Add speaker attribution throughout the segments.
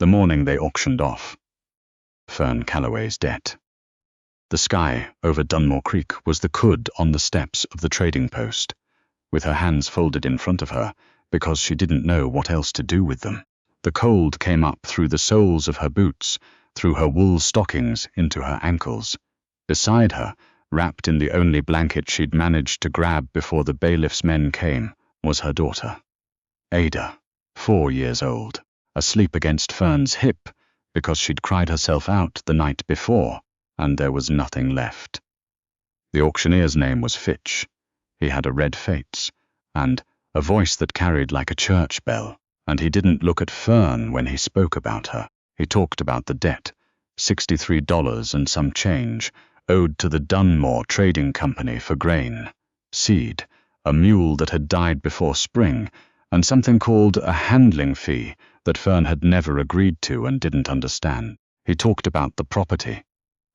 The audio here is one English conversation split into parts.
Speaker 1: the morning they auctioned off Fern Calloway's debt. The sky over Dunmore Creek was the could on the steps of the trading post, with her hands folded in front of her because she didn't know what else to do with them. The cold came up through the soles of her boots, through her wool stockings into her ankles. Beside her, wrapped in the only blanket she'd managed to grab before the bailiff's men came, was her daughter, Ada, 4 years old, asleep against Fern's hip because she'd cried herself out the night before, and there was nothing left. The auctioneer's name was Fitch. He had a red face, and a voice that carried like a church bell, and he didn't look at Fern when he spoke about her. He talked about the debt, $63 and some change, owed to the Dunmore Trading Company for grain, seed, a mule that had died before spring, and something called a handling fee that Fern had never agreed to and didn't understand. He talked about the property,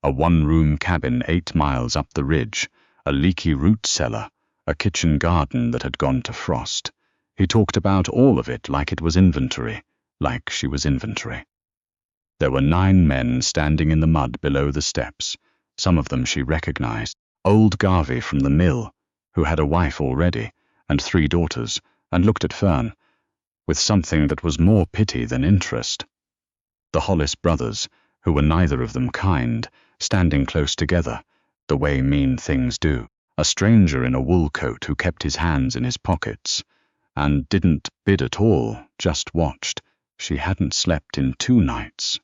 Speaker 1: a one-room cabin 8 miles up the ridge, a leaky root cellar, a kitchen garden that had gone to frost. He talked about all of it like it was inventory, like she was inventory. There were 9 men standing in the mud below the steps. Some of them she recognized. Old Garvey from the mill, who had a wife already, and 3 daughters, and looked at Fern with something that was more pity than interest. The Hollis brothers, who were neither of them kind, standing close together, the way mean things do. A stranger in a wool coat who kept his hands in his pockets, and didn't bid at all, just watched. She hadn't slept in 2 nights.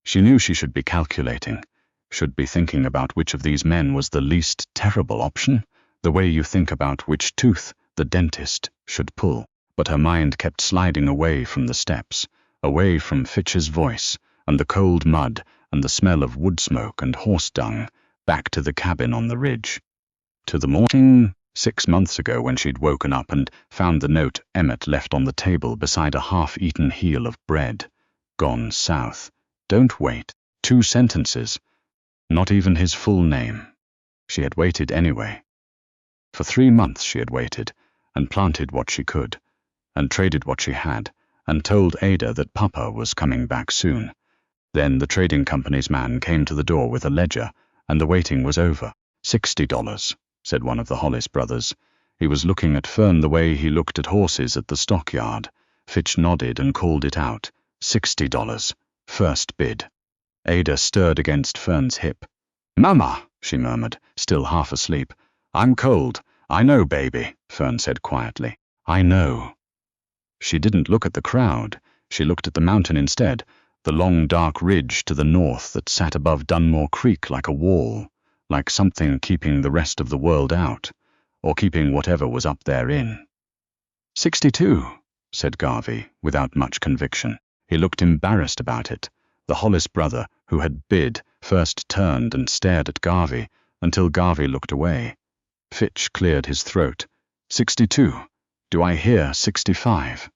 Speaker 1: She knew she should be calculating, should be thinking about which of these men was the least terrible option, the way you think about which tooth the dentist should pull. But her mind kept sliding away from the steps, away from Fitch's voice, and the cold mud, and the smell of wood smoke and horse dung, back to the cabin on the ridge. To the morning 6 months ago when she'd woken up and found the note Emmett left on the table beside a half-eaten heel of bread. Gone south. Don't wait. 2 sentences. Not even his full name. She had waited anyway. For 3 months she had waited, and planted what she could, and traded what she had, and told Ada that Papa was coming back soon. Then the trading company's man came to the door with a ledger, and the waiting was over. $60, said one of the Hollis brothers. He was looking at Fern the way he looked at horses at the stockyard. Fitch nodded and called it out. $60. First bid. Ada stirred against Fern's hip. "Mama," she murmured, still half asleep. "I'm cold. I know, baby," Fern said quietly. "I know." She didn't look at the crowd. She looked at the mountain instead, the long dark ridge to the north that sat above Dunmore Creek like a wall, like something keeping the rest of the world out, or keeping whatever was up there in. 62, said Garvey, without much conviction. He looked embarrassed about it. The Hollis brother, who had bid, first turned and stared at Garvey, until Garvey looked away. Fitch cleared his throat. 62. Do I hear 65?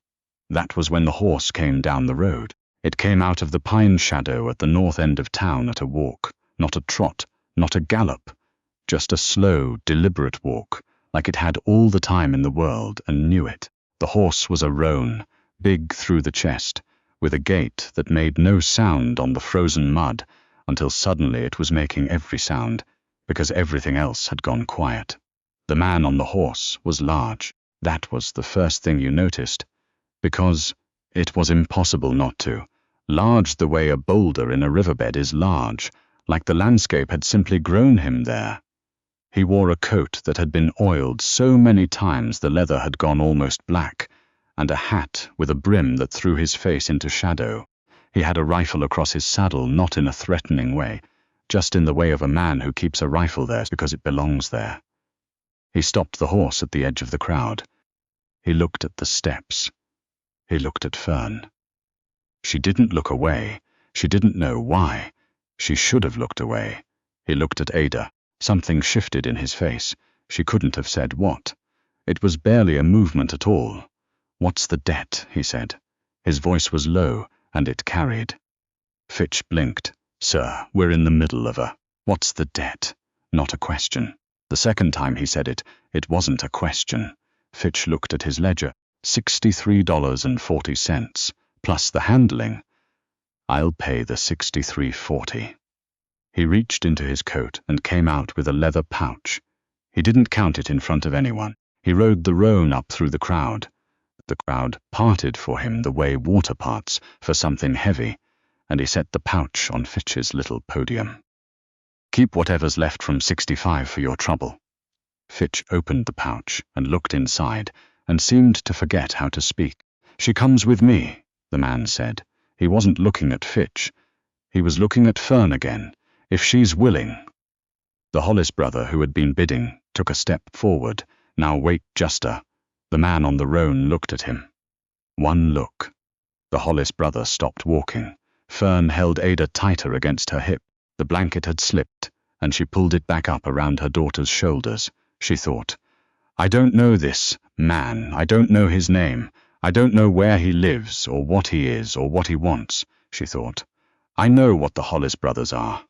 Speaker 1: That was when the horse came down the road. It came out of the pine shadow at the north end of town at a walk, not a trot, not a gallop, just a slow, deliberate walk, like it had all the time in the world and knew it. The horse was a roan, big through the chest, with a gait that made no sound on the frozen mud, until suddenly it was making every sound, because everything else had gone quiet. The man on the horse was large. That was the first thing you noticed, because it was impossible not to. Large the way a boulder in a riverbed is large, like the landscape had simply grown him there. He wore a coat that had been oiled so many times the leather had gone almost black, and a hat with a brim that threw his face into shadow. He had a rifle across his saddle, not in a threatening way, just in the way of a man who keeps a rifle there because it belongs there. He stopped the horse at the edge of the crowd. He looked at the steps. He looked at Fern. She didn't look away. She didn't know why. She should have looked away. He looked at Ada. Something shifted in his face. She couldn't have said what. It was barely a movement at all. "What's the debt?" he said. His voice was low, and it carried. Fitch blinked. "Sir, we're in the middle of a... What's the debt?" Not a question. The second time he said it, it wasn't a question. Fitch looked at his ledger. $63.40, plus the handling. I'll pay the $63.40. He reached into his coat and came out with a leather pouch. He didn't count it in front of anyone. He rode the roan up through the crowd. The crowd parted for him the way water parts for something heavy, and he set the pouch on Fitch's little podium. Keep whatever's left from 65 for your trouble. Fitch opened the pouch and looked inside and seemed to forget how to speak. She comes with me, the man said. He wasn't looking at Fitch. He was looking at Fern again. If she's willing. The Hollis brother who had been bidding took a step forward. Now wait, Juster. The man on the roan looked at him. One look. The Hollis brother stopped walking. Fern held Ada tighter against her hip. The blanket had slipped, and she pulled it back up around her daughter's shoulders. She thought, I don't know this man. I don't know his name. I don't know where he lives, or what he is, or what he wants, she thought. I know what the Hollis brothers are.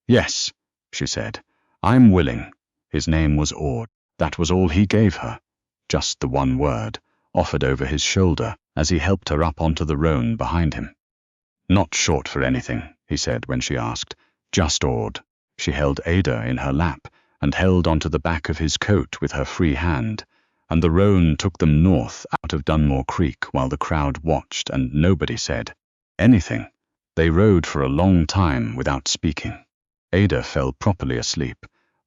Speaker 1: Yes, she said. I'm willing. His name was Ord. That was all he gave her. Just the one word, offered over his shoulder as he helped her up onto the roan behind him. Not short for anything, he said when she asked. Just Ord. She held Ada in her lap and held onto the back of his coat with her free hand, and the roan took them north out of Dunmore Creek while the crowd watched and nobody said anything. They rode for a long time without speaking. Ada fell properly asleep,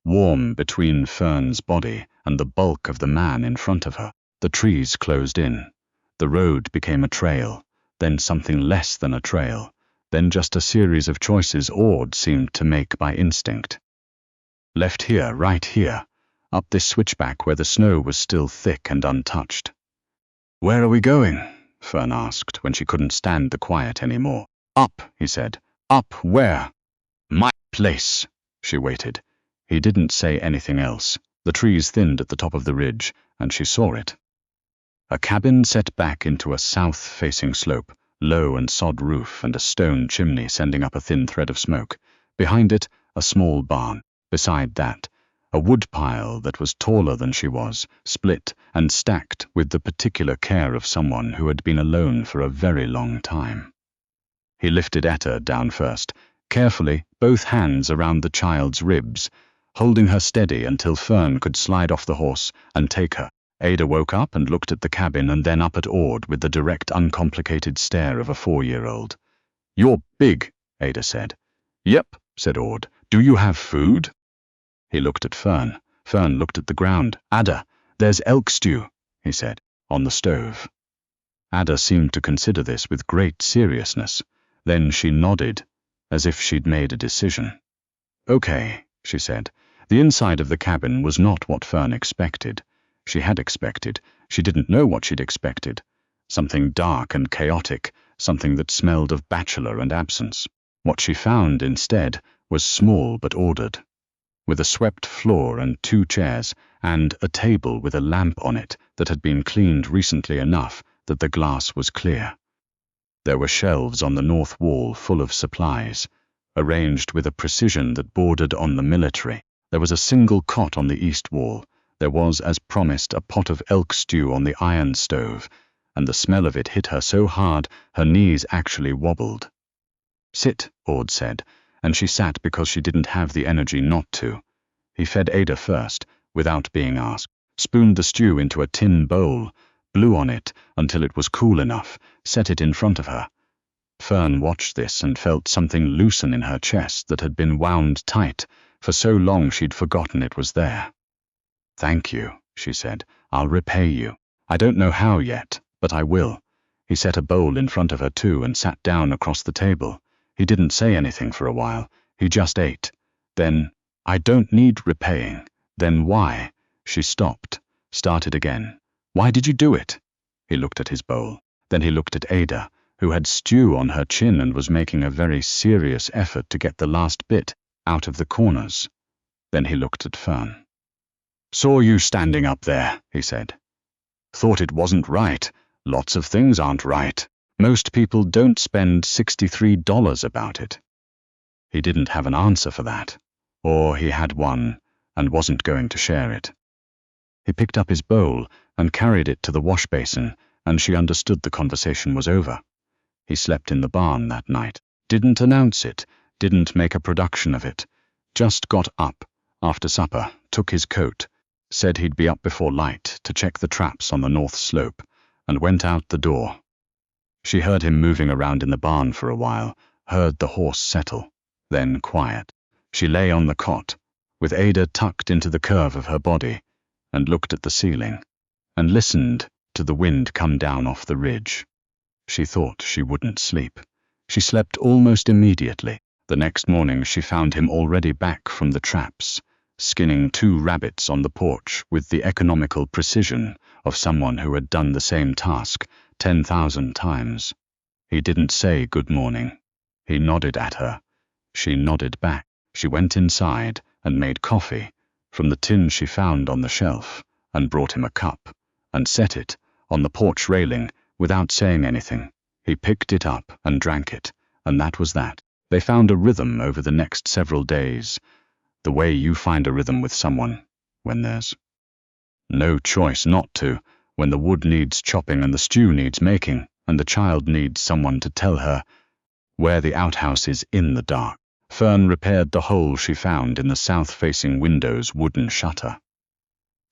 Speaker 1: warm between Fern's body and the bulk of the man in front of her. The trees closed in. The road became a trail, then something less than a trail, then just a series of choices Ord seemed to make by instinct. Left here, right here, up this switchback where the snow was still thick and untouched. Where are we going? Fern asked when she couldn't stand the quiet anymore. Up, he said. Up where? My place. She waited. He didn't say anything else. The trees thinned at the top of the ridge, and she saw it. A cabin set back into a south-facing slope, low and sod roof and a stone chimney sending up a thin thread of smoke. Behind it, a small barn. Beside that, a woodpile that was taller than she was, split and stacked with the particular care of someone who had been alone for a very long time. He lifted Etta down first, carefully, both hands around the child's ribs, holding her steady until Fern could slide off the horse and take her. Ada woke up and looked at the cabin and then up at Ord with the direct, uncomplicated stare of a 4-year-old. You're big, Ada said. Yep, said Ord. Do you have food? He looked at Fern. Fern looked at the ground. Ada, there's elk stew, he said, on the stove. Ada seemed to consider this with great seriousness. Then she nodded, as if she'd made a decision. Okay, she said. The inside of the cabin was not what Fern expected. She had expected. She didn't know what she'd expected. Something dark and chaotic, something that smelled of bachelor and absence. What she found, instead, was small but ordered, with a swept floor and 2 chairs, and a table with a lamp on it that had been cleaned recently enough that the glass was clear. There were shelves on the north wall full of supplies, arranged with a precision that bordered on the military. There was a single cot on the east wall. There was, as promised, a pot of elk stew on the iron stove, and the smell of it hit her so hard her knees actually wobbled. Sit, Ord said, and she sat because she didn't have the energy not to. He fed Ada first, without being asked, spooned the stew into a tin bowl, blew on it until it was cool enough, set it in front of her. Fern watched this and felt something loosen in her chest that had been wound tight. For so long she'd forgotten it was there. Thank you, she said. I'll repay you. I don't know how yet, but I will. He set a bowl in front of her too and sat down across the table. He didn't say anything for a while. He just ate. Then, I don't need repaying. Then why? She stopped, started again. Why did you do it? He looked at his bowl. Then he looked at Ada, who had stew on her chin and was making a very serious effort to get the last bit out of the corners. Then he looked at Fern. Saw you standing up there, he said. Thought it wasn't right. Lots of things aren't right. Most people don't spend $63 about it. He didn't have an answer for that, or he had one and wasn't going to share it. He picked up his bowl and carried it to the wash basin, and she understood the conversation was over. He slept in the barn that night. Didn't announce it, didn't make a production of it. Just got up, after supper, took his coat, said he'd be up before light to check the traps on the north slope, and went out the door. She heard him moving around in the barn for a while, heard the horse settle, then quiet. She lay on the cot, with Ada tucked into the curve of her body, and looked at the ceiling, and listened to the wind come down off the ridge. She thought she wouldn't sleep. She slept almost immediately. The next morning she found him already back from the traps, skinning 2 rabbits on the porch with the economical precision of someone who had done the same task 10,000 times. He didn't say good morning. He nodded at her. She nodded back. She went inside and made coffee from the tin she found on the shelf, and brought him a cup, and set it on the porch railing without saying anything. He picked it up and drank it, and that was that. They found a rhythm over the next several days, the way you find a rhythm with someone when there's no choice not to, when the wood needs chopping and the stew needs making, and the child needs someone to tell her where the outhouse is in the dark. Fern repaired the hole she found in the south-facing window's wooden shutter.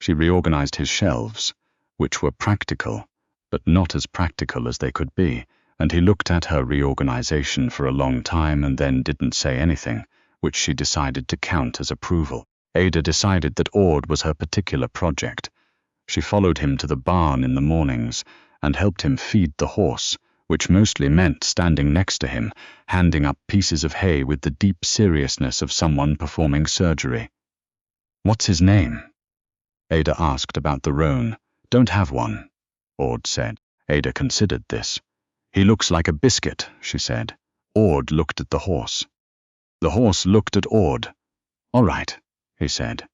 Speaker 1: She reorganized his shelves, which were practical, but not as practical as they could be, and he looked at her reorganization for a long time and then didn't say anything, which she decided to count as approval. Ada decided that Ord was her particular project. She followed him to the barn in the mornings and helped him feed the horse, which mostly meant standing next to him, handing up pieces of hay with the deep seriousness of someone performing surgery. "What's his name?" Ada asked about the roan. "Don't have one," Ord said. Ada considered this. "He looks like a biscuit," she said. Ord looked at the horse. The horse looked at Ord. "All right," he said.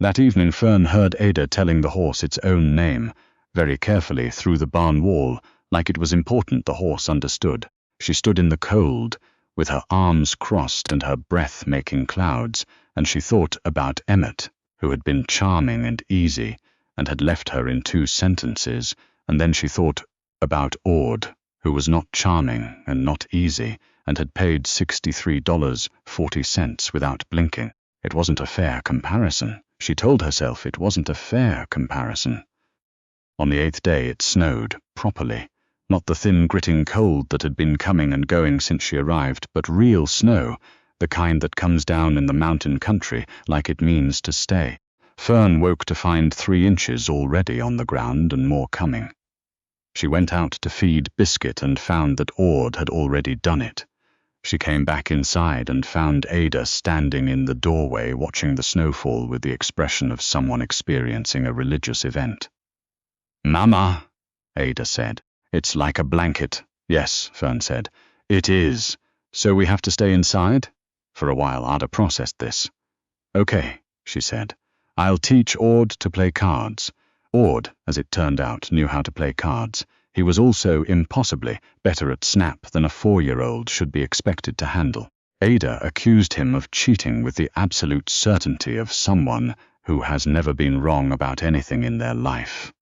Speaker 1: That evening Fern heard Ada telling the horse its own name, very carefully through the barn wall, like it was important the horse understood. She stood in the cold, with her arms crossed and her breath making clouds, and she thought about Emmett, who had been charming and easy, and had left her in 2 sentences, and then she thought about Ord, who was not charming and not easy, and had paid $63.40 without blinking. It wasn't a fair comparison. She told herself it wasn't a fair comparison. On the 8th day it snowed, properly. Not the thin, gritting cold that had been coming and going since she arrived, but real snow, the kind that comes down in the mountain country like it means to stay. Fern woke to find 3 inches already on the ground and more coming. She went out to feed Biscuit and found that Ord had already done it. She came back inside and found Ada standing in the doorway watching the snowfall with the expression of someone experiencing a religious event. "Mama," Ada said. "It's like a blanket." "Yes," Fern said. "It is. So we have to stay inside?" For a while Ada processed this. "Okay," she said. "I'll teach Ord to play cards." Ord, as it turned out, knew how to play cards. He was also impossibly better at snap than a 4-year-old should be expected to handle. Ada accused him of cheating with the absolute certainty of someone who has never been wrong about anything in their life.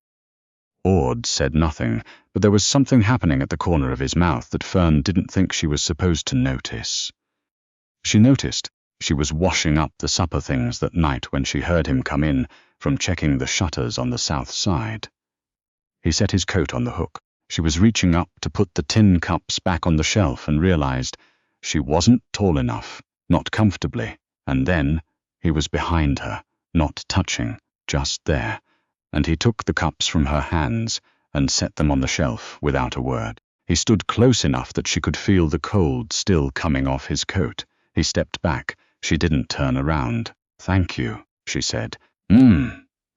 Speaker 1: Ord said nothing, but there was something happening at the corner of his mouth that Fern didn't think she was supposed to notice. She noticed. She was washing up the supper things that night when she heard him come in from checking the shutters on the south side. He set his coat on the hook. She was reaching up to put the tin cups back on the shelf and realized she wasn't tall enough, not comfortably, and then he was behind her, not touching, just there, and he took the cups from her hands and set them on the shelf without a word. He stood close enough that she could feel the cold still coming off his coat. He stepped back. She didn't turn around. "Thank you," she said.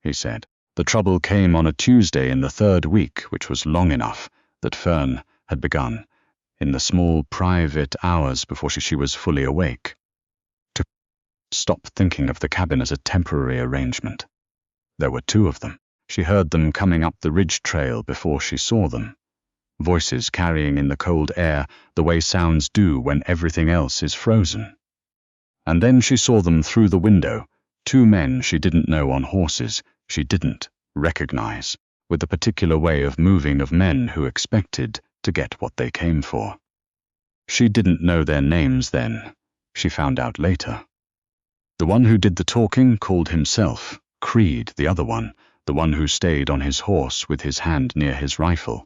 Speaker 1: He said. The trouble came on a Tuesday in the 3rd week, which was long enough that Fern had begun, in the small private hours before she was fully awake, to stop thinking of the cabin as a temporary arrangement. There were 2 of them. She heard them coming up the ridge trail before she saw them. Voices carrying in the cold air the way sounds do when everything else is frozen. And then she saw them through the window, 2 men she didn't know on horses, she didn't recognize, with the particular way of moving of men who expected to get what they came for. She didn't know their names then. She found out later. The one who did the talking called himself Creed, the other one, the one who stayed on his horse with his hand near his rifle.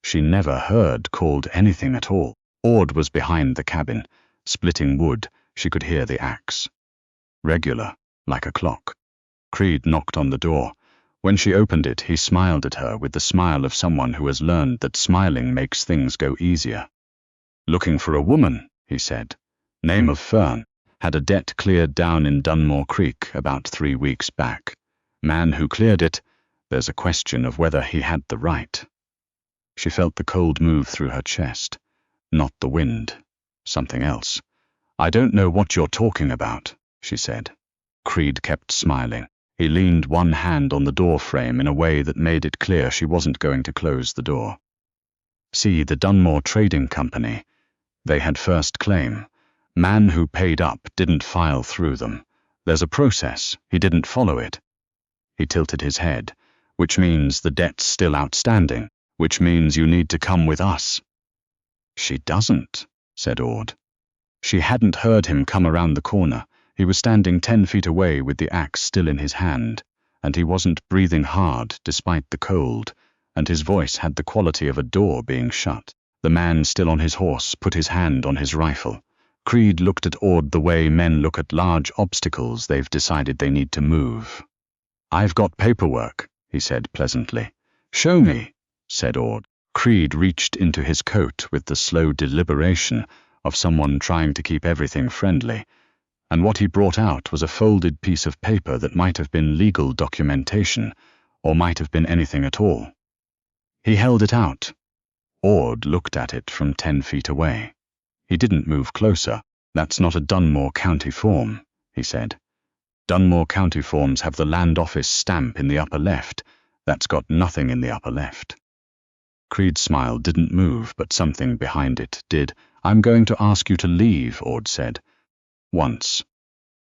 Speaker 1: She never heard called anything at all. Ord was behind the cabin, splitting wood. She could hear the axe. Regular, like a clock. Creed knocked on the door. When she opened it, he smiled at her with the smile of someone who has learned that smiling makes things go easier. "Looking for a woman," he said. "Name of Fern. Had a debt cleared down in Dunmore Creek about 3 weeks back. Man who cleared it, there's a question of whether he had the right." She felt the cold move through her chest. Not the wind. Something else. "I don't know what you're talking about," she said. Creed kept smiling. He leaned one hand on the door frame in a way that made it clear she wasn't going to close the door. "See, the Dunmore Trading Company. They had first claim. Man who paid up didn't file through them. There's a process. He didn't follow it." He tilted his head. "Which means the debt's still outstanding. Which means you need to come with us." "She doesn't," said Ord. She hadn't heard him come around the corner. He was standing 10 feet away with the axe still in his hand, and he wasn't breathing hard despite the cold, and his voice had the quality of a door being shut. The man still on his horse put his hand on his rifle. Creed looked at Ord the way men look at large obstacles they've decided they need to move. "I've got paperwork," he said pleasantly. "Show me," said Ord. Creed reached into his coat with the slow deliberation of someone trying to keep everything friendly, and what he brought out was a folded piece of paper that might have been legal documentation, or might have been anything at all. He held it out. Ord looked at it from 10 feet away. He didn't move closer. "That's not a Dunmore County form," he said. "Dunmore County forms have the land office stamp in the upper left. That's got nothing in the upper left." Creed's smile didn't move, but something behind it did. "I'm going to ask you to leave," Ord said. "Once."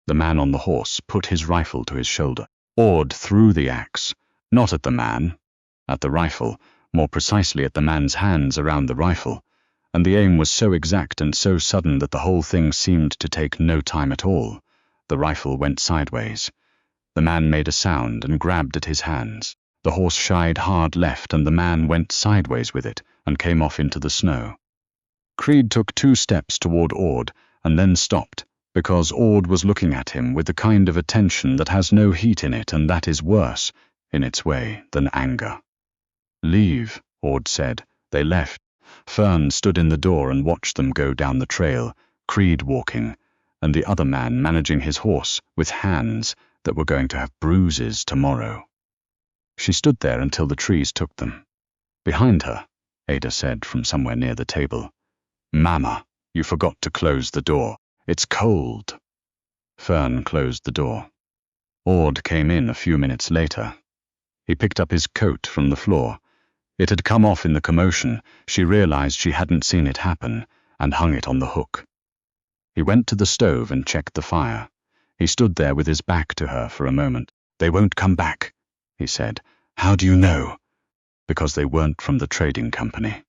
Speaker 1: The man on the horse put his rifle to his shoulder. Ord threw the axe, not at the man, at the rifle, more precisely at the man's hands around the rifle, and the aim was so exact and so sudden that the whole thing seemed to take no time at all. The rifle went sideways. The man made a sound and grabbed at his hands. The horse shied hard left, and the man went sideways with it and came off into the snow. Creed took 2 steps toward Ord and then stopped, because Ord was looking at him with the kind of attention that has no heat in it, and that is worse, in its way, than anger. "Leave," Ord said. They left. Fern stood in the door and watched them go down the trail, Creed walking, and the other man managing his horse with hands that were going to have bruises tomorrow. She stood there until the trees took them. "Behind her," Ada said from somewhere near the table. "Mama, you forgot to close the door. It's cold." Fern closed the door. Ord came in a few minutes later. He picked up his coat from the floor. It had come off in the commotion. She realized she hadn't seen it happen, and hung it on the hook. He went to the stove and checked the fire. He stood there with his back to her for a moment. "They won't come back," he said. "How do you know?" "Because they weren't from the trading company.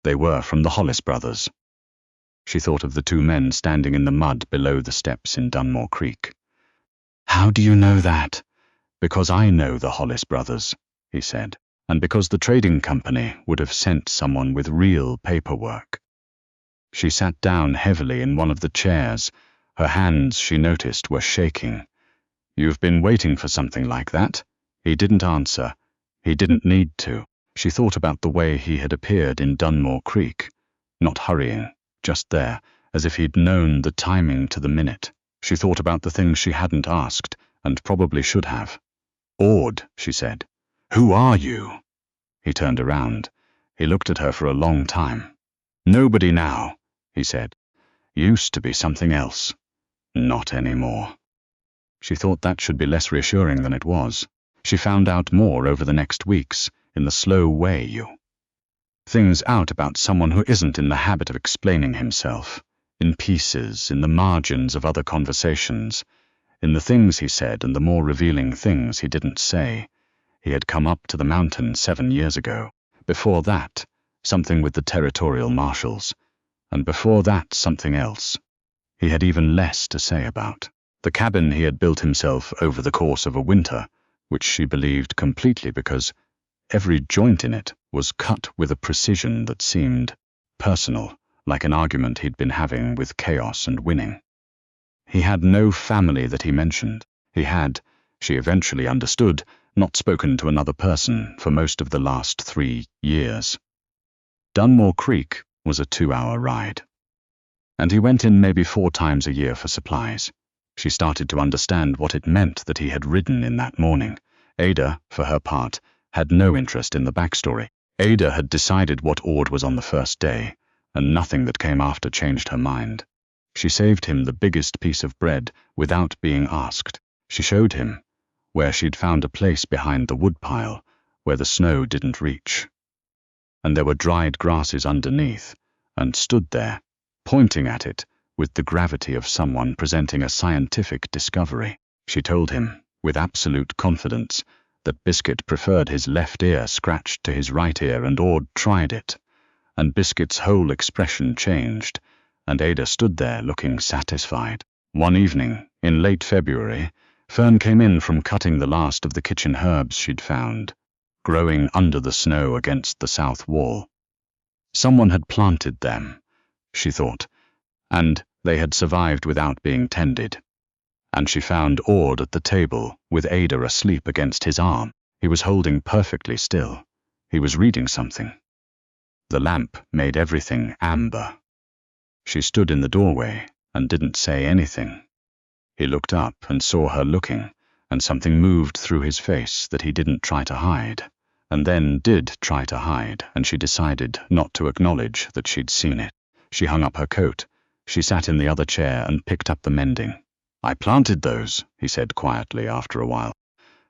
Speaker 1: They were from the Hollis brothers." She thought of the 2 men standing in the mud below the steps in Dunmore Creek. "How do you know that?" "Because I know the Hollis brothers," he said, "and because the trading company would have sent someone with real paperwork." She sat down heavily in one of the chairs. Her hands, she noticed, were shaking. "You've been waiting for something like that?" He didn't answer. He didn't need to. She thought about the way he had appeared in Dunmore Creek, not hurrying, just there, as if he'd known the timing to the minute. She thought about the things she hadn't asked, and probably should have. "Ord," she said. "Who are you?" He turned around. He looked at her for a long time. "Nobody now," he said. "Used to be something else. Not anymore." She thought that should be less reassuring than it was. She found out more over the next weeks, in the slow way things out about someone who isn't in the habit of explaining himself, in pieces, in the margins of other conversations, in the things he said and the more revealing things he didn't say. He had come up to the mountain 7 years ago. Before that, something with the territorial marshals. and before that something else. He had even less to say about. The cabin he had built himself over the course of a winter, which she believed completely because every joint in it was cut with a precision that seemed personal, like an argument he'd been having with chaos and winning. He had no family that he mentioned. He had, she eventually understood, not spoken to another person for most of the last 3 years. Dunmore Creek was a 2-hour ride. And he went in maybe 4 times a year for supplies. She started to understand what it meant that he had ridden in that morning. Ada, for her part, had no interest in the backstory. Ada had decided what Ord was on the first day, and nothing that came after changed her mind. She saved him the biggest piece of bread without being asked. She showed him where she'd found a place behind the woodpile where the snow didn't reach. And there were dried grasses underneath, and stood there, pointing at it with the gravity of someone presenting a scientific discovery. She told him, with absolute confidence, that Biscuit preferred his left ear scratched to his right ear, and Ord tried it, and Biscuit's whole expression changed, and Ada stood there looking satisfied. One evening, in late February, Fern came in from cutting the last of the kitchen herbs she'd found, growing under the snow against the south wall. Someone had planted them, she thought, and they had survived without being tended. And she found Ord at the table, with Ada asleep against his arm. He was holding perfectly still. He was reading something. The lamp made everything amber. She stood in the doorway and didn't say anything. He looked up and saw her looking, and something moved through his face that he didn't try to hide, and then did try to hide, and she decided not to acknowledge that she'd seen it. She hung up her coat. She sat in the other chair and picked up the mending. "I planted those," he said quietly after a while,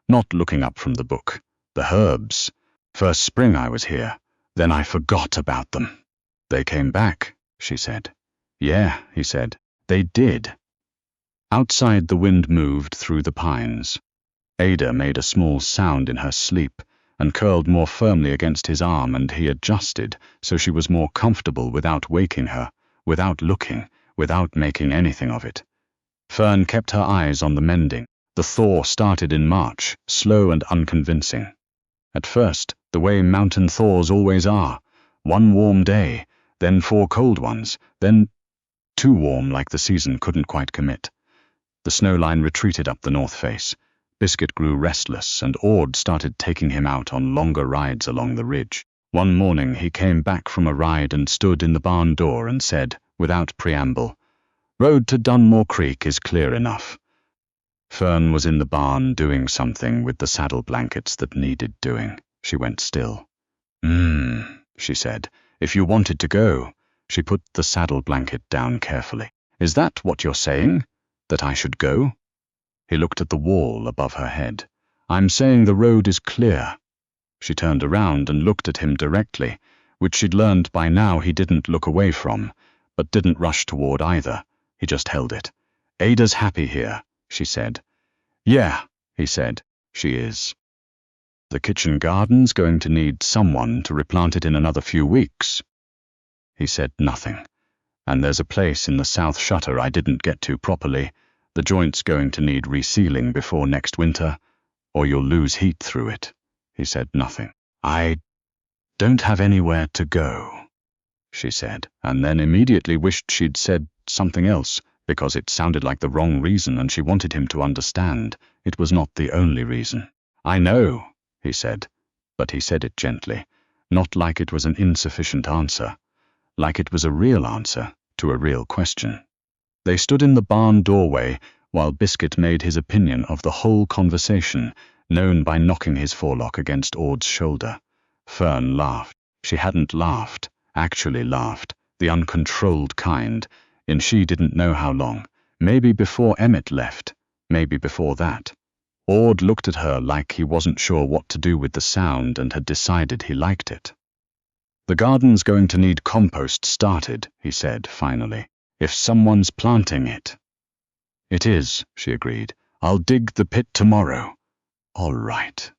Speaker 1: not looking up from the book. "The herbs. First spring I was here. Then I forgot about them." "They came back," she said. "Yeah," he said. "They did." Outside, the wind moved through the pines. Ada made a small sound in her sleep and curled more firmly against his arm, and he adjusted so she was more comfortable without waking her, without looking, without making anything of it. Fern kept her eyes on the mending. The thaw started in March, slow and unconvincing. At first, the way mountain thaws always are. 1 warm day, then 4 cold ones, then too warm like the season couldn't quite commit. The snow line retreated up the north face. Biscuit grew restless, and Ord started taking him out on longer rides along the ridge. One morning he came back from a ride and stood in the barn door and said, without preamble, "Road to Dunmore Creek is clear enough." Fern was in the barn doing something with the saddle blankets that needed doing. She went still. She said, "If you wanted to go." She put the saddle blanket down carefully. "Is that what you're saying? That I should go?" He looked at the wall above her head. "I'm saying the road is clear." She turned around and looked at him directly, which she'd learned by now he didn't look away from, but didn't rush toward either. He just held it. "Ada's happy here," she said. "Yeah," he said, "she is." "The kitchen garden's going to need someone to replant it in another few weeks." He said nothing. "And there's a place in the south shutter I didn't get to properly. The joint's going to need resealing before next winter, or you'll lose heat through it." He said nothing. "I don't have anywhere to go," she said, and then immediately wished she'd said something else, because it sounded like the wrong reason and she wanted him to understand it was not the only reason. "I know," he said, but he said it gently, not like it was an insufficient answer, like it was a real answer to a real question. They stood in the barn doorway while Biscuit made his opinion of the whole conversation, known by knocking his forelock against Ord's shoulder. Fern laughed. She hadn't laughed, actually laughed, the uncontrolled kind, in she didn't know how long, maybe before Emmett left, maybe before that. Ord looked at her like he wasn't sure what to do with the sound and had decided he liked it. "The garden's going to need compost started," he said finally, "if someone's planting it." "It is," she agreed. "I'll dig the pit tomorrow." "All right."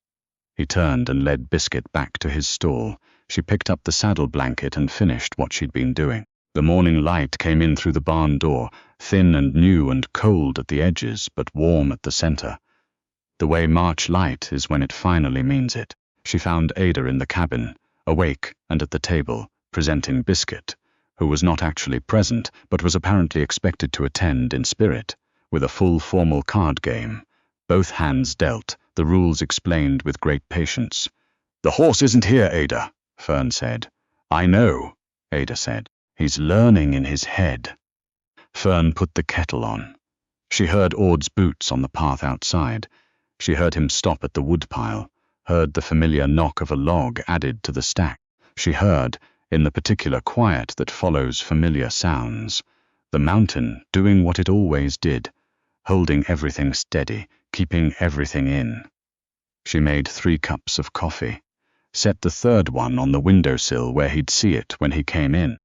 Speaker 1: He turned and led Biscuit back to his stall. She picked up the saddle blanket and finished what she'd been doing. The morning light came in through the barn door, thin and new and cold at the edges, but warm at the center. The way March light is when it finally means it. She found Ada in the cabin, awake and at the table, presenting Biscuit, who was not actually present, but was apparently expected to attend in spirit, with a full formal card game. Both hands dealt, the rules explained with great patience. "The horse isn't here, Ada," Fern said. "I know," Ada said. "He's learning in his head." Fern put the kettle on. She heard Ord's boots on the path outside. She heard him stop at the woodpile, heard the familiar knock of a log added to the stack. She heard, in the particular quiet that follows familiar sounds, the mountain doing what it always did, holding everything steady, keeping everything in. She made 3 cups of coffee, set the third one on the windowsill where he'd see it when he came in.